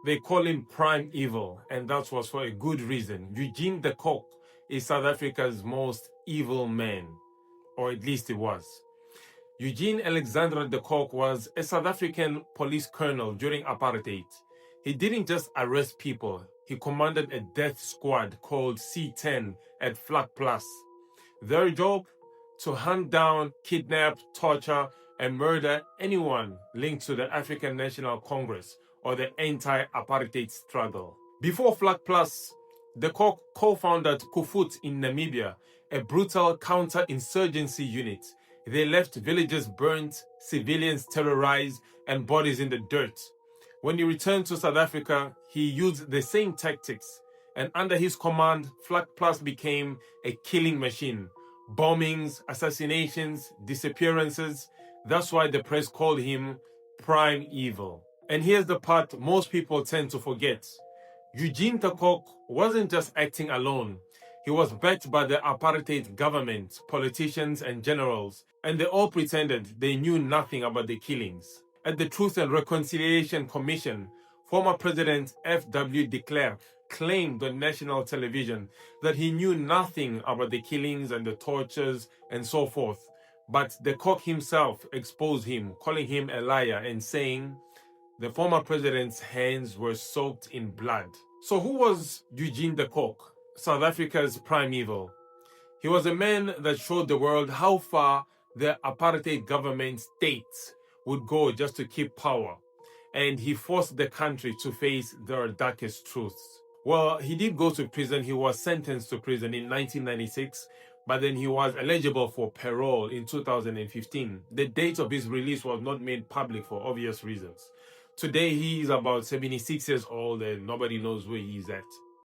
They call him prime evil, and that was for a good reason. Eugene the Kock is South Africa's most evil man, or at least he was. Eugene Alexander de Kock was a South African police colonel during apartheid. He didn't just arrest people, he commanded a death squad called C10 at Vlakplaas. Their job? To hunt down, kidnap, torture, and murder anyone linked to the African National Congress or the anti-apartheid struggle. Before Vlakplaas, de Kock co-founded Kufut in Namibia, a brutal counter-insurgency unit. They left villages burnt, civilians terrorized, and bodies in the dirt. When he returned to South Africa, he used the same tactics, and under his command, Vlakplaas became a killing machine. Bombings, assassinations, disappearances. That's why the press called him prime evil. And here's the part most people tend to forget. Eugene de Kock wasn't just acting alone. He was backed by the apartheid government, politicians and generals, and they all pretended they knew nothing about the killings. At the Truth and Reconciliation Commission, former President F.W. de Klerk claimed on national television that he knew nothing about the killings and the tortures and so forth. But de Kock himself exposed him, calling him a liar and saying the former president's hands were soaked in blood. So who was Eugene de Kock, South Africa's prime evil? He was a man that showed the world how far the apartheid government states would go just to keep power. And he forced the country to face their darkest truths. Well, he did go to prison. He was sentenced to prison in 1996, but then he was eligible for parole in 2015. The date of his release was not made public for obvious reasons. Today, he is about 76 years old and nobody knows where he is at.